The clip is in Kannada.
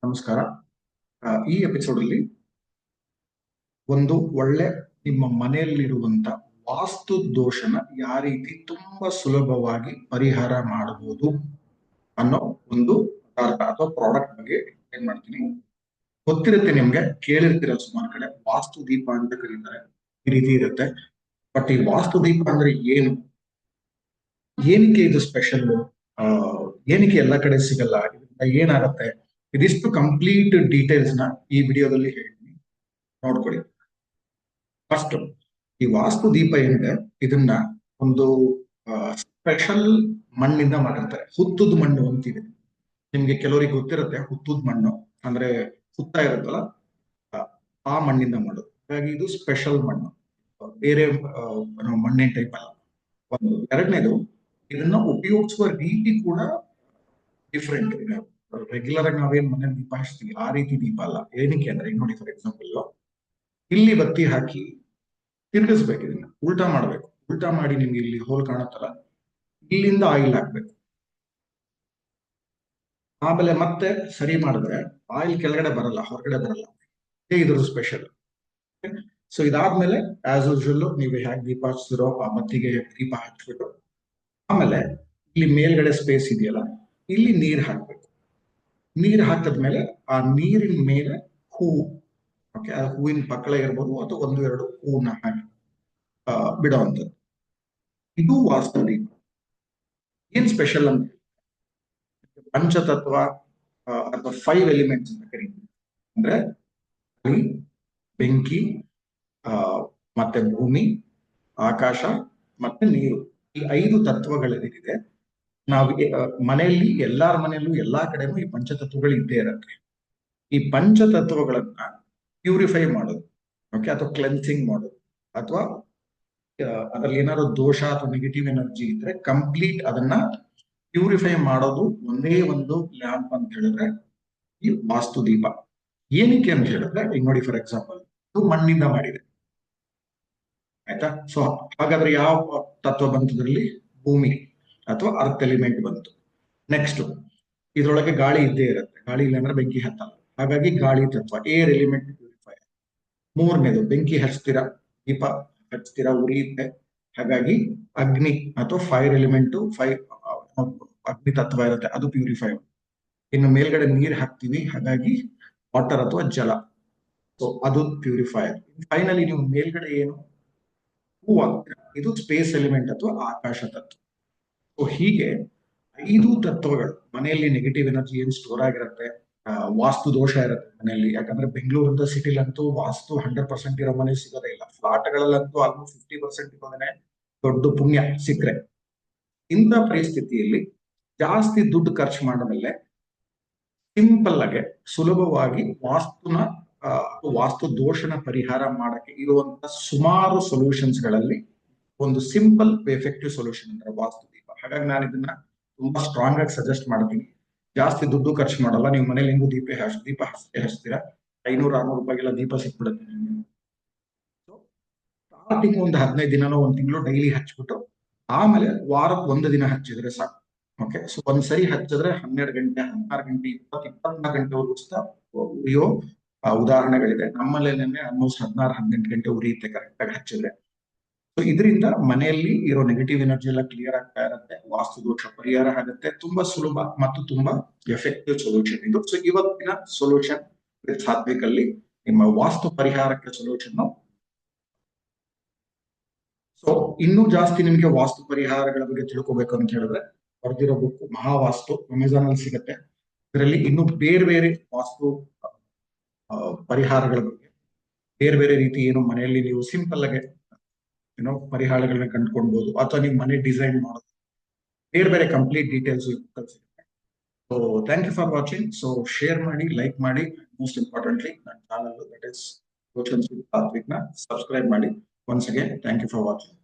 ನಮಸ್ಕಾರ. ಈ ಎಪಿಸೋಡ್ ಅಲ್ಲಿ ಒಂದು ಒಳ್ಳೆ ನಿಮ್ಮ ಮನೆಯಲ್ಲಿರುವಂತ ವಾಸ್ತು ದೋಷನ ಯಾವ ರೀತಿ ತುಂಬಾ ಸುಲಭವಾಗಿ ಪರಿಹಾರ ಮಾಡಬಹುದು ಅನ್ನೋ ಒಂದು ಪದಾರ್ಥ ಅಥವಾ ಪ್ರಾಡಕ್ಟ್ ಬಗ್ಗೆ ಏನ್ ಮಾಡ್ತೀನಿ. ಗೊತ್ತಿರುತ್ತೆ, ನಿಮ್ಗೆ ಕೇಳಿರ್ತೀರ ಸುಮಾರು ಕಡೆ ವಾಸ್ತು ದೀಪ ಅಂತ ಕರೀತಾರೆ, ಈ ರೀತಿ ಇರುತ್ತೆ. ಬಟ್ ಈ ವಾಸ್ತು ದೀಪ ಅಂದ್ರೆ ಏನು, ಏನಕ್ಕೆ ಇದು ಸ್ಪೆಷಲ್, ಏನಕ್ಕೆ ಎಲ್ಲ ಕಡೆ ಸಿಗಲ್ಲ, ಏನಾಗತ್ತೆ, ಇದಿಷ್ಟು ಕಂಪ್ಲೀಟ್ ಡೀಟೇಲ್ಸ್ ನ ಈ ವಿಡಿಯೋದಲ್ಲಿ ಹೇಳ್ತೀನಿ, ನೋಡ್ಕೊಳ್ಳಿ. ಫಸ್ಟ್, ಈ ವಾಸ್ತು ದೀಪ ಏನಿದೆ ಇದನ್ನ ಒಂದು ಸ್ಪೆಷಲ್ ಮಣ್ಣಿಂದ ಮಾಡಿರ್ತಾರೆ. ಹುತ್ತದ ಮಣ್ಣು ಅಂತಿದೆ, ನಿಮ್ಗೆ ಕೆಲವರಿಗೆ ಗೊತ್ತಿರುತ್ತೆ. ಹುತ್ತದ ಮಣ್ಣು ಅಂದ್ರೆ ಹುತ್ತ ಇರುತ್ತಲ್ಲ, ಆ ಮಣ್ಣಿಂದ ಮಾಡೋದು. ಹಾಗಾಗಿ ಇದು ಸ್ಪೆಷಲ್ ಮಣ್ಣು, ಬೇರೆ ಮಣ್ಣಿನ ಟೈಪ್ ಅಲ್ಲ. ಒಂದು ಎರಡನೇದು, ಇದನ್ನ ಉಪಯೋಗಿಸುವ ರೀತಿ ಕೂಡ ಡಿಫ್ರೆಂಟ್. ರೆಗ್ಯುಲರ್ ಆಗಿ ನಾವೇನ್ ಮನೇಲಿ ದೀಪ ಹಚ್ತೀವಿ ಆ ರೀತಿ ದೀಪ ಅಲ್ಲ. ಏನಕ್ಕೆ ಅಂದ್ರೆ, ಈಗ ನೋಡಿ, ಫಾರ್ ಎಕ್ಸಾಂಪಲ್ ಇಲ್ಲಿ ಬತ್ತಿ ಹಾಕಿ ತಿರ್ಗಿಸ್ಬೇಕು, ಇದನ್ನ ಉಲ್ಟಾ ಮಾಡ್ಬೇಕು. ಉಲ್ಟಾ ಮಾಡಿ ನಿಮ್ಗೆ ಇಲ್ಲಿ ಹೋಲ್ ಕಾಣುತ್ತಲ್ಲ, ಇಲ್ಲಿಂದ ಆಯಿಲ್ ಹಾಕ್ಬೇಕು. ಆಮೇಲೆ ಮತ್ತೆ ಸರಿ ಮಾಡಿದ್ರೆ ಆಯಿಲ್ ಕೆಳಗಡೆ ಬರಲ್ಲ, ಹೊರಗಡೆ ಬರಲ್ಲ. ಇದ್ರ ಸ್ಪೆಷಲ್. ಸೊ ಇದಾದ್ಮೇಲೆ ಆಸ್ ಯೂಶುವಲ್ ನೀವು ಹೇಗೆ ದೀಪ ಹಚ್ತಿರೋ ಆ ಬತ್ತಿಗೆ ದೀಪ ಹಚ್ಬಿಟ್ಟು, ಆಮೇಲೆ ಇಲ್ಲಿ ಮೇಲ್ಗಡೆ ಸ್ಪೇಸ್ ಇದೆಯಲ್ಲ, ಇಲ್ಲಿ ನೀರ್ ಹಾಕ್ಬೇಕು. ನೀರ್ ಹಾಕಿದ್ಮೇಲೆ ಆ ನೀರಿನ ಮೇಲೆ ಹೂವು, ಓಕೆ, ಆ ಹೂವಿನ ಪಕ್ಕಳ ಇರ್ಬೋದು ಅಥವಾ ಒಂದು ಎರಡು ಹೂವನ್ನ ಹಾಕಿ ಬಿಡುವಂಥದ್ದು. ಇದು ವಾಸ್ತು ದೀಪ. ಏನ್ ಸ್ಪೆಷಲ್ ಅಂತ, ಪಂಚತತ್ವ ಅಥವಾ 5 ಎಲಿಮೆಂಟ್ಸ್ ಅಂತ ಕರೀತೀವಿ. ಅಂದ್ರೆ ಗಾಳಿ, ಬೆಂಕಿ, ಮತ್ತೆ ಭೂಮಿ, ಆಕಾಶ ಮತ್ತೆ ನೀರು. ಈ 5 ತತ್ವಗಳೇನಿದೆ, ನಾವು ಮನೆಯಲ್ಲಿ ಎಲ್ಲಾರ ಮನೆಯಲ್ಲೂ ಎಲ್ಲಾ ಕಡೆನೂ ಈ ಪಂಚತತ್ವಗಳು ಇದ್ದೇ ಇರುತ್ತೆ. ಈ ಪಂಚತತ್ವಗಳನ್ನ ಪ್ಯೂರಿಫೈ ಮಾಡೋದು, ಓಕೆ, ಅಥವಾ ಕ್ಲೆನ್ಸಿಂಗ್ ಮಾಡೋದು, ಅಥವಾ ಅದ್ರಲ್ಲಿ ಏನಾದ್ರು ದೋಷ ಅಥವಾ ನೆಗೆಟಿವ್ ಎನರ್ಜಿ ಇದ್ರೆ ಕಂಪ್ಲೀಟ್ ಅದನ್ನ ಪ್ಯೂರಿಫೈ ಮಾಡೋದು ಒಂದೇ ಒಂದು ಲ್ಯಾಂಪ್ ಅಂತ ಹೇಳಿದ್ರೆ ಈ ವಾಸ್ತು ದೀಪ. ಏನಕ್ಕೆ ಅಂತ ಹೇಳಿದ್ರೆ, ಈಗ ನೋಡಿ, ಫಾರ್ ಎಕ್ಸಾಂಪಲ್ ಇದು ಮಣ್ಣಿಂದ ಮಾಡಿದೆ, ಆಯ್ತಾ. ಸೊ ಹಾಗಾದ್ರೆ ಯಾವ ತತ್ವ ಬಂತು ಇದರಲ್ಲಿ? ಭೂಮಿ ಅಥವಾ ಅರ್ತ್ ಎಲಿಮೆಂಟ್ ಬಂತು. ನೆಕ್ಸ್ಟ್, ಇದ್ರೊಳಗೆ ಗಾಳಿ ಇದ್ದೇ ಇರುತ್ತೆ, ಗಾಳಿ ಇಲ್ಲ ಅಂದ್ರೆ ಬೆಂಕಿ ಹತ್ತಲ್ಲ. ಹಾಗಾಗಿ ಗಾಳಿ ತತ್ವ, ಏರ್ ಎಲಿಮೆಂಟ್ ಪ್ಯೂರಿಫೈ. ಮೂರನೇದು, ಬೆಂಕಿ ಹಚ್ತೀರಾ, ದೀಪ ಹಚ್ತೀರಾ, ಉರಿಯುತ್ತೆ. ಹಾಗಾಗಿ ಅಗ್ನಿ ಅಥವಾ ಫೈರ್ ಎಲಿಮೆಂಟ್, ಅಗ್ನಿ ತತ್ವ ಇರುತ್ತೆ, ಅದು ಪ್ಯೂರಿಫೈ. ಇನ್ನು ಮೇಲ್ಗಡೆ ನೀರ್ ಹಾಕ್ತೀವಿ, ಹಾಗಾಗಿ ವಾಟರ್ ಅಥವಾ ಜಲ, ಸೊ ಅದು ಪ್ಯೂರಿಫೈಯರ್. ಫೈನಲಿ ನೀವು ಮೇಲ್ಗಡೆ ಏನು ಹೂ ಹಾಕ್ತೀರಾ, ಇದು ಸ್ಪೇಸ್ ಎಲಿಮೆಂಟ್ ಅಥವಾ ಆಕಾಶ ತತ್ವ. ಸೊ ಹೀಗೆ 5 ತತ್ವಗಳು ಮನೆಯಲ್ಲಿ ನೆಗೆಟಿವ್ ಎನರ್ಜಿ ಏನ್ ಸ್ಟೋರ್ ಆಗಿರುತ್ತೆ, ವಾಸ್ತು ದೋಷ ಇರುತ್ತೆ ಮನೆಯಲ್ಲಿ. ಯಾಕಂದ್ರೆ ಬೆಂಗಳೂರು ಸಿಟಿಲಂತೂ ವಾಸ್ತು 100% ಇರೋ ಮನೆ ಸಿಗೋದೇ ಇಲ್ಲ. ಫ್ಲಾಟ್ಗಳಲ್ಲಂತೂ ಆಲ್ಮೋಸ್ಟ್ 50% ಇರೋದೇ ದೊಡ್ಡ ಪುಣ್ಯ ಸಿಕ್ಕರೆ. ಇಂಥ ಪರಿಸ್ಥಿತಿಯಲ್ಲಿ ಜಾಸ್ತಿ ದುಡ್ಡು ಖರ್ಚು ಮಾಡಿದ್ಮೇಲೆ ಸಿಂಪಲ್ ಆಗಿ ಸುಲಭವಾಗಿ ವಾಸ್ತು ದೋಷನ ಪರಿಹಾರ ಮಾಡಕ್ಕೆ ಇರುವಂತ ಸುಮಾರು ಸೊಲ್ಯೂಷನ್ಸ್ ಗಳಲ್ಲಿ ಒಂದು ಸಿಂಪಲ್ ಎಫೆಕ್ಟಿವ್ ಸೊಲ್ಯೂಷನ್ ಅಂದ್ರೆ ವಾಸ್ತು ದೀಪ. ಹಾಗಾಗಿ ನಾನು ಇದನ್ನ ತುಂಬಾ ಸ್ಟ್ರಾಂಗ್ ಆಗಿ ಸಜೆಸ್ಟ್ ಮಾಡ್ತೀನಿ. ಜಾಸ್ತಿ ದುಡ್ಡು ಖರ್ಚು ಮಾಡಲ್ಲ, ನೀವು ಮನೇಲಿ ಹೆಂಗು ದೀಪ ಹಚ್ತೀರಾ, 500-600 ರೂಪಾಯಿಗೆಲ್ಲ ದೀಪ ಸಿಕ್ಬಿಡುತ್ತೆ ನಿಮ್ಗೆ. ಸ್ಟಾರ್ಟಿಂಗ್ ಒಂದು 15 ದಿನನೋ 1 ತಿಂಗಳು ಡೈಲಿ ಹಚ್ಬಿಟ್ಟು, ಆಮೇಲೆ ವಾರಕ್ಕೆ 1 ದಿನ ಹಚ್ಚಿದ್ರೆ ಸಾಕು. ಓಕೆ, ಸೊ ಒಂದ್ಸರಿ ಹಚ್ಚಿದ್ರೆ 12 ಗಂಟೆ, 16 ಗಂಟೆ, 24 ಗಂಟೆವರೆಗೂ ಉರಿಯೋ ಉದಾಹರಣೆಗಳಿದೆ. ನಮ್ಮಲ್ಲೇನೆ ಆಲ್ಮೋಸ್ಟ್ 16-18 ಗಂಟೆ ಉರಿಯುತ್ತೆ ಕರೆಕ್ಟ್ ಆಗಿ ಹಚ್ಚಿದ್ರೆ. ಸೊ ಇದರಿಂದ ಮನೆಯಲ್ಲಿ ಇರೋ ನೆಗೆಟಿವ್ ಎನರ್ಜಿ ಎಲ್ಲ ಕ್ಲಿಯರ್ ಆಗ್ತಾ ಇರುತ್ತೆ, ವಾಸ್ತು ದೋಷ ಪರಿಹಾರ ಆಗುತ್ತೆ. ತುಂಬಾ ಸುಲಭ ಮತ್ತು ತುಂಬಾ ಎಫೆಕ್ಟಿವ್ ಸೊಲ್ಯೂಷನ್ ಇದು. ಸೊ ಇವತ್ತಿನ ಸೊಲ್ಯೂಷನ್ ವಿತ್ ಸಾತ್ವಿಕ್ ಅಲ್ಲಿ ನಿಮ್ಮ ವಾಸ್ತು ಪರಿಹಾರಕ್ಕೆ ಸೊಲ್ಯೂಷನ್. ಸೊ ಇನ್ನೂ ಜಾಸ್ತಿ ನಿಮ್ಗೆ ವಾಸ್ತು ಪರಿಹಾರಗಳ ಬಗ್ಗೆ ತಿಳ್ಕೊಬೇಕು ಅಂತ ಹೇಳಿದ್ರೆ, ಬರ್ದಿರೋ ಬುಕ್ ಮಹಾವಾಸ್ತು ಅಮೆಝಾನ್ ಅಲ್ಲಿ ಸಿಗುತ್ತೆ. ಇದರಲ್ಲಿ ಇನ್ನು ಬೇರೆ ಬೇರೆ ವಾಸ್ತು ಪರಿಹಾರಗಳ ಬಗ್ಗೆ, ಬೇರೆ ಬೇರೆ ರೀತಿ ಏನು ಮನೆಯಲ್ಲಿ ನೀವು ಸಿಂಪಲ್ ಆಗಿ ಪರಿಹಾರಗಳನ್ನ ಕಂಡುಕೊಳ್ಬಹುದು, ಅಥವಾ ನೀವು ಮನೆ ಡಿಸೈನ್ ಮಾಡೋದು, ಬೇರೆ ಬೇರೆ ಕಂಪ್ಲೀಟ್ ಡೀಟೇಲ್ಸ್ ಸಿಗುತ್ತೆ. So thank you for watching. So share ಮಾಡಿ, ಲೈಕ್ ಮಾಡಿ, ಮೋಸ್ಟ್ ಇಂಪಾರ್ಟೆಂಟ್ಲಿ ನನ್ನ channel that is solutions with Sathvik ನ ಸಬ್ಸ್ಕ್ರೈಬ್ ಮಾಡಿ. Once again thank you for watching.